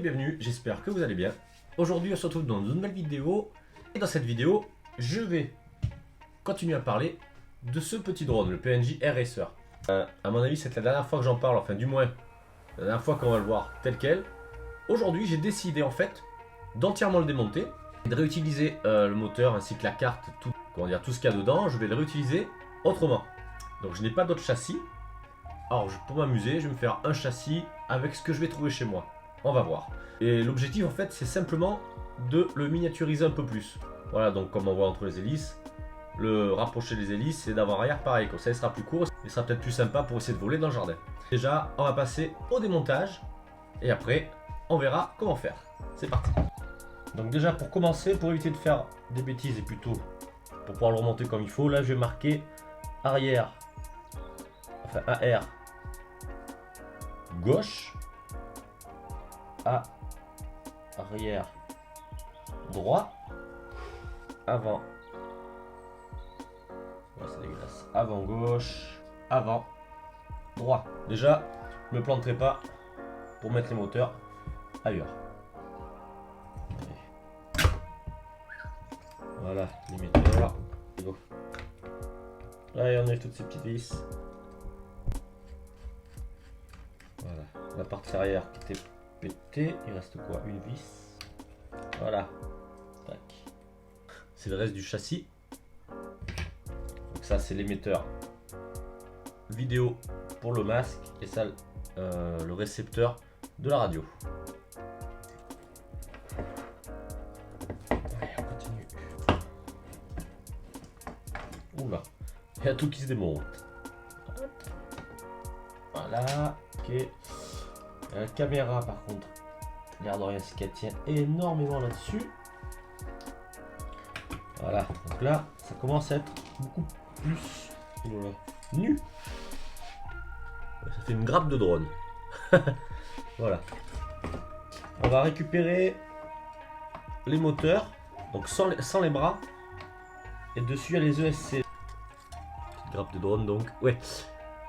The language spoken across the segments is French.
bienvenue, j'espère que vous allez bien. Aujourd'hui on se retrouve dans une nouvelle vidéo. Et dans cette vidéo, je vais continuer à parler de ce petit drone, le PNJ Air Racer. À mon avis c'est la dernière fois que j'en parle, enfin du moins la dernière fois qu'on va le voir tel quel. Aujourd'hui j'ai décidé en fait d'entièrement le démonter, de réutiliser le moteur ainsi que la carte, tout ce qu'il y a dedans, je vais le réutiliser autrement. Donc je n'ai pas d'autre châssis. Alors pour m'amuser, je vais me faire un châssis avec ce que je vais trouver chez moi. On va voir. Et l'objectif en fait c'est simplement de le miniaturiser un peu plus. Voilà, donc comme on voit entre les hélices, le rapprocher des hélices et d'avant-arrière pareil, comme ça il sera plus court, il sera peut-être plus sympa pour essayer de voler dans le jardin. Déjà on va passer au démontage et après on verra comment faire. C'est parti. Donc déjà pour commencer, pour éviter de faire des bêtises et plutôt pour pouvoir le remonter comme il faut, là je vais marquer arrière, enfin AR gauche, arrière droit, avant, ouais, c'est dégueulasse, avant gauche, avant droit. Déjà je me planterai pas pour mettre les moteurs ailleurs. Voilà l'émetteur. Là il y en a toutes ces petites vis. Voilà, la partie arrière qui était pétée, il reste quoi? Une vis. Voilà. Tac. C'est le reste du châssis. Donc ça c'est l'émetteur vidéo pour le masque et ça le récepteur de la radio. Allez, on continue. Oula, il y a tout qui se démonte. Voilà, ok. La caméra par contre, l'air de rien, c'est qu'elle tient énormément là-dessus. Voilà, donc là, ça commence à être beaucoup plus nu. Ça fait une grappe de drone. Voilà. On va récupérer les moteurs, donc sans les bras. Et dessus, il y a les ESC. Petite grappe de drone donc. Ouais,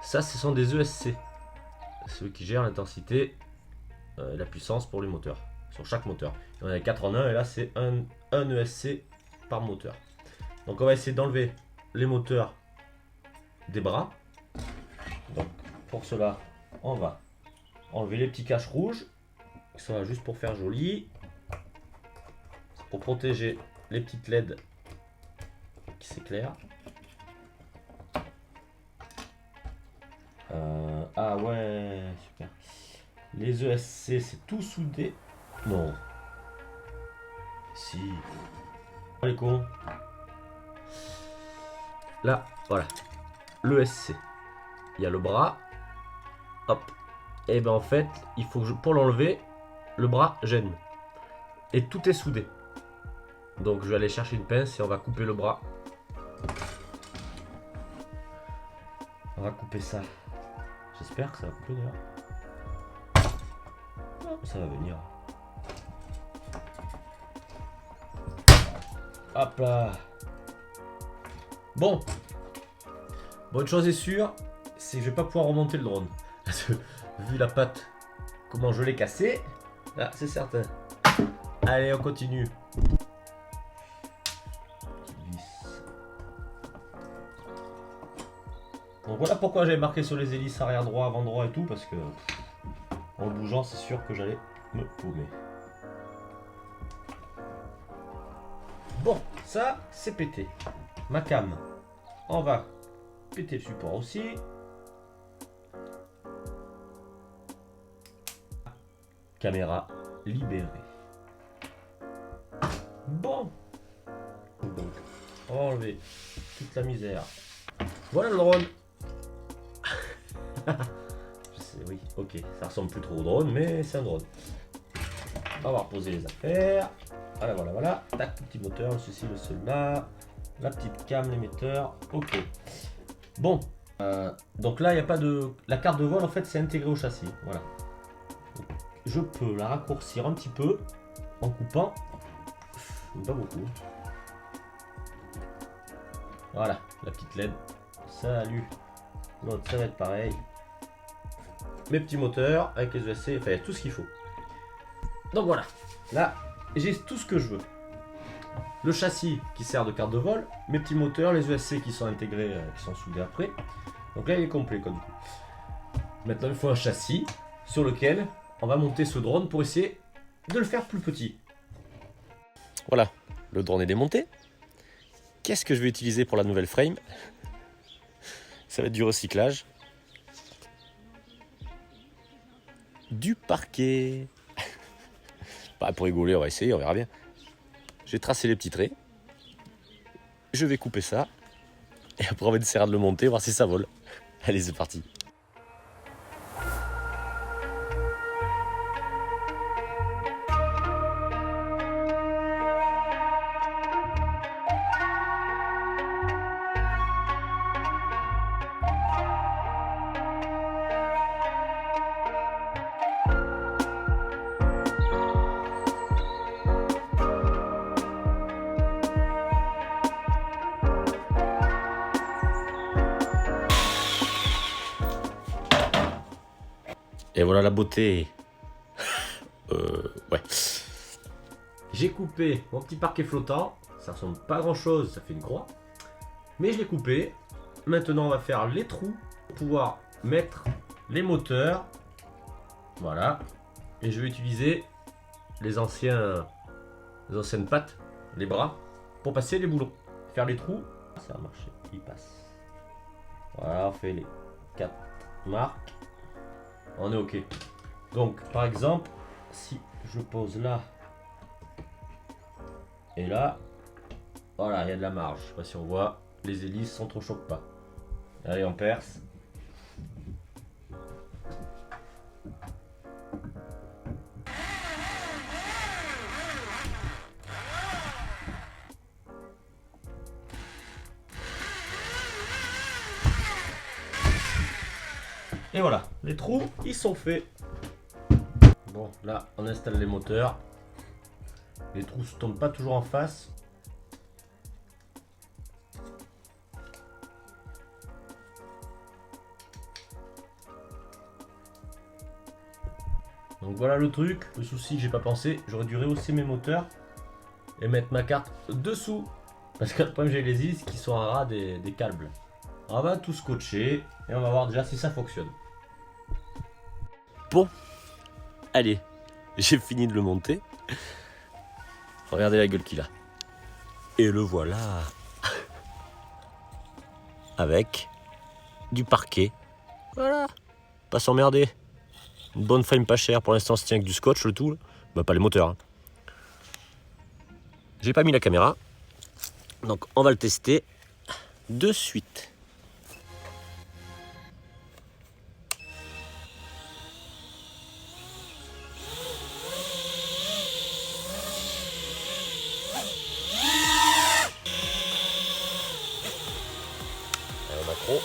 ça, ce sont des ESC. Ceux qui gèrent l'intensité et la puissance pour les moteurs. Sur chaque moteur. Il y en a 4 en 1 et là, c'est un ESC par moteur. Donc, on va essayer d'enlever les moteurs des bras. Donc, pour cela, on va enlever les petits caches rouges. Ça va juste pour faire joli. Pour protéger les petites LED qui s'éclairent. Ah ouais, super. Les ESC, c'est tout soudé. Non. Si. Les cons. Là, voilà. L'ESC. Il y a le bras. Hop. Et ben en fait, il faut que pour l'enlever, le bras gêne. Et tout est soudé. Donc je vais aller chercher une pince et on va couper le bras. On va couper ça. J'espère que ça va couper d'ailleurs. Ça va venir. Hop là. Bon. Bonne chose est sûre, c'est que je vais pas pouvoir remonter le drone. Parce que vu la patte, comment je l'ai cassé, là c'est certain. Allez, on continue. Donc voilà pourquoi j'avais marqué sur les hélices arrière droit, avant droit et tout, parce que en le bougeant c'est sûr que j'allais me paumer. Bon, ça c'est pété. Ma cam, on va péter le support aussi. Caméra libérée. Bon, donc on va enlever toute la misère. Voilà le drone. Je sais, oui, ok, ça ressemble plus trop au drone, mais c'est un drone. On va reposer les affaires. Voilà, voilà, voilà. Tac, le petit moteur, le ceci, le cela. La petite cam, l'émetteur. Ok. Bon, donc là, il n'y a pas de. La carte de vol, en fait, c'est intégré au châssis. Voilà. Donc, je peux la raccourcir un petit peu en coupant. Pas beaucoup. Voilà, la petite LED. Salut. L'autre, ça va être pareil. Mes petits moteurs avec les ESC, enfin, il y a tout ce qu'il faut. Donc voilà, là j'ai tout ce que je veux. Le châssis qui sert de carte de vol, mes petits moteurs, les ESC qui sont intégrés, qui sont soudés après. Donc là il est complet comme tout. Maintenant il faut un châssis sur lequel on va monter ce drone pour essayer de le faire plus petit. Voilà, le drone est démonté. Qu'est-ce que je vais utiliser pour la nouvelle frame? Ça va être du recyclage. Du parquet. Bah, pour rigoler, on va essayer, on verra bien. J'ai tracé les petits traits. Je vais couper ça. Et après, on va essayer de le monter, voir si ça vole. Allez, c'est parti. Et voilà la beauté. Ouais. J'ai coupé mon petit parquet flottant. Ça ressemble pas à grand chose, ça fait une croix. Mais je l'ai coupé. Maintenant on va faire les trous pour pouvoir mettre les moteurs. Voilà. Et je vais utiliser les anciennes pattes, les bras, pour passer les boulons. Faire les trous. Ça a marché, il passe. Voilà, on fait les 4 marques. On est ok. Donc par exemple, si je pose là et là, voilà, il y a de la marge. Je sais pas si on voit, les hélices s'entrechoquent pas. Allez, on perce. Et voilà, les trous, ils sont faits. Bon, là, on installe les moteurs. Les trous ne tombent pas toujours en face. Donc voilà le truc. Le souci, j'ai pas pensé, j'aurais dû rehausser mes moteurs et mettre ma carte dessous. Parce que le problème, j'ai les hélices qui sont à ras des câbles. On va tout scotcher et on va voir déjà si ça fonctionne. Bon, allez, j'ai fini de le monter. Regardez la gueule qu'il a. Et le voilà. Avec du parquet. Voilà. Pas s'emmerder. Une bonne frame pas chère. Pour l'instant, ça tient avec du scotch, le tout. Bah, pas les moteurs. Hein. J'ai pas mis la caméra. Donc, on va le tester de suite. Macro.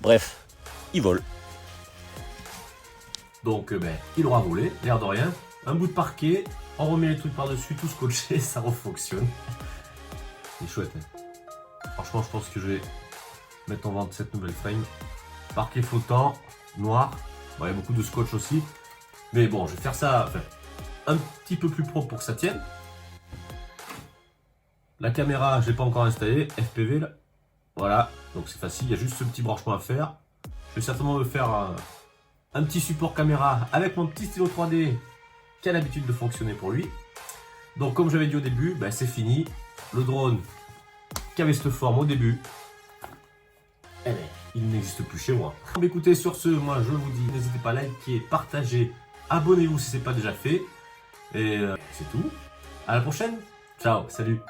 Bref, il vole. Donc il aura volé, l'air de rien. Un bout de parquet, on remet les trucs par-dessus, tout scotché, ça refonctionne. C'est chouette. Hein. Franchement, je pense que je vais mettre en vente cette nouvelle frame. Parquet flottant, noir. Bon, il y a beaucoup de scotch aussi. Mais bon, je vais faire ça un petit peu plus propre pour que ça tienne. La caméra, je l'ai pas encore installée, FPV là. Voilà, donc c'est facile, il y a juste ce petit branchement à faire. Je vais certainement me faire un petit support caméra avec mon petit stylo 3D qui a l'habitude de fonctionner pour lui. Donc comme j'avais dit au début, c'est fini. Le drone qui avait cette forme au début, il n'existe plus chez moi. Écoutez, sur ce, moi je vous dis, n'hésitez pas à liker, partager, abonnez-vous si ce n'est pas déjà fait. Et c'est tout. À la prochaine. Ciao, salut.